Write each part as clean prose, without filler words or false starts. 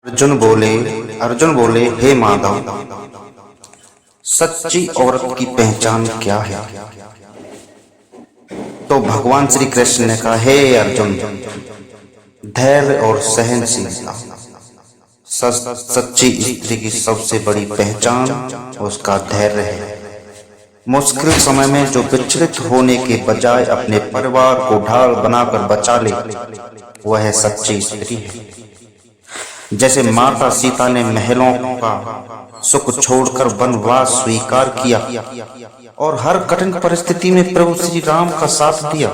अर्जुन बोले, हे माधव, सच्ची औरत की पहचान क्या है? तो भगवान श्री कृष्ण ने कहा, हे अर्जुन, धैर्य और सहनशीलता। सच्ची स्त्री की सबसे बड़ी पहचान उसका धैर्य है। मुश्किल समय में जो विचलित होने के बजाय अपने परिवार को ढाल बनाकर बचा ले, वह सच्ची स्त्री है। जैसे माता सीता ने महलों का सुख छोड़कर वनवास स्वीकार किया और हर कठिन परिस्थिति में प्रभु श्री राम का साथ दिया।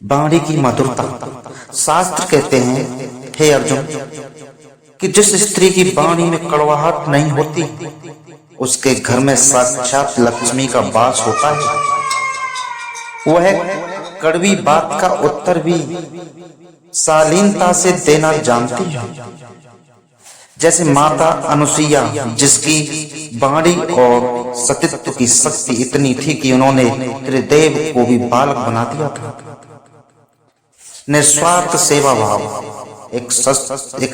वाणी की मधुरता। शास्त्र कहते हैं, हे अर्जुन, कि जिस स्त्री की वाणी में कड़वाहट नहीं होती, उसके घर में साक्षात लक्ष्मी का वास होता है। वह कड़वी बात का उत्तर भी शालीनता से देना जानती है। जैसे माता अनुसुईया, जिसकी वाणी और सतीत्व की शक्ति इतनी थी कि उन्होंने त्रिदेव को भी बालक बना दिया था। निस्वार्थ सेवा भाव। एक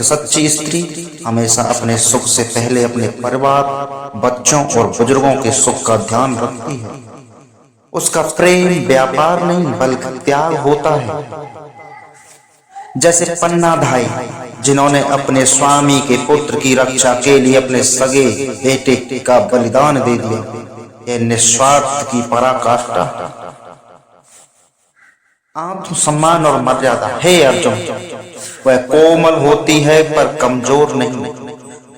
सच्ची स्त्री हमेशा अपने सुख से पहले अपने परिवार, बच्चों और बुजुर्गों के सुख का ध्यान रखती है। उसका प्रेम व्यापार नहीं बल्कि त्याग होता है। जैसे पन्नाधाई, जिन्होंने अपने स्वामी के पुत्र की रक्षा के लिए अपने सगे बेटे का बलिदान दे दिया। यह निस्वार्थ की पराकाष्ठा। आत्मसम्मान और मर्यादा। हे अर्जुन, वह कोमल होती है पर कमजोर नहीं।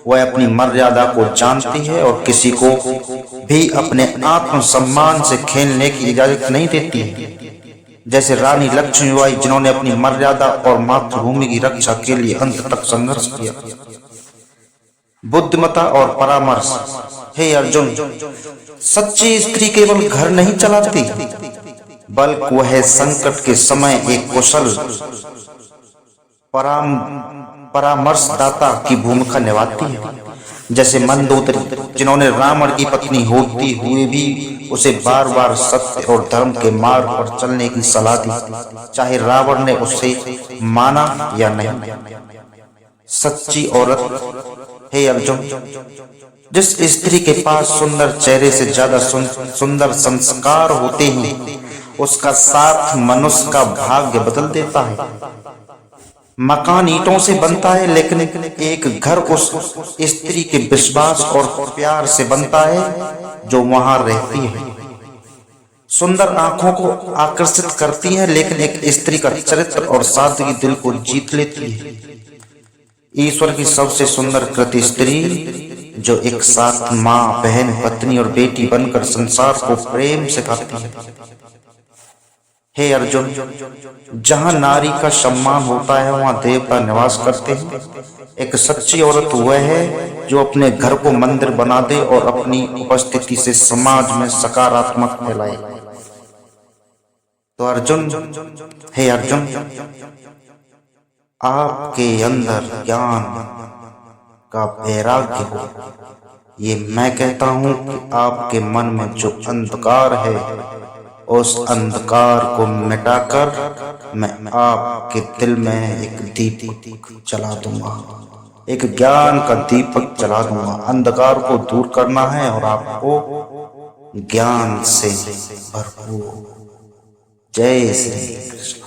वह अपनी मर्यादा को जानती है और किसी को भी अपने आत्मसम्मान से खेलने की इजाजत नहीं देती है। जैसे रानी लक्ष्मीबाई, जिन्होंने अपनी मर्यादा और मातृभूमि की रक्षा के लिए अंत तक संघर्ष किया। बुद्धिमत्ता और परामर्श। हे अर्जुन, सच्ची स्त्री केवल घर नहीं चलाती, बल्कि वह संकट के समय एक कुशल परामर्शदाता की भूमिका निभाती है। जैसे मंदोदरी, जिन्होंने रावण की पत्नी होते हुए भी उसे बार बार सत्य और धर्म के मार्ग पर चलने की सलाह दी, चाहे रावण ने उसे माना या नहीं। सच्ची औरत। हे अर्जुन, जिस स्त्री के पास सुंदर चेहरे से ज्यादा सुंदर संस्कार होते हैं, उसका साथ मनुष्य का भाग्य बदल देता है। मकान ईंटों से बनता है, लेकिन एक घर उस स्त्री के विश्वास और प्यार से बनता है जो वहां रहती है। सुंदर आंखों को आकर्षित करती है, लेकिन एक स्त्री का चरित्र और सादगी दिल को जीत लेती है। ईश्वर की सबसे सुंदर कृति स्त्री, जो एक साथ माँ, बहन, पत्नी और बेटी बनकर संसार को प्रेम सिखाती है। हे अर्जुन, जहां नारी का सम्मान होता है, वहां देवता निवास करते हैं। एक सच्ची औरत वह है जो अपने घर को मंदिर बना दे और अपनी उपस्थिति से समाज में सकारात्मक फैलाए। तो अर्जुन, हे अर्जुन, आपके अंदर ज्ञान का वैराग्य हो। ये मैं कहता हूं कि आपके मन में जो अंधकार है, उस अंधकार को मिटाकर मैं आपके दिल में एक दीपक जला दूंगा, एक ज्ञान का दीपक जला दूंगा। अंधकार को दूर करना है और आपको ज्ञान से भरपूर। जय श्री कृष्ण।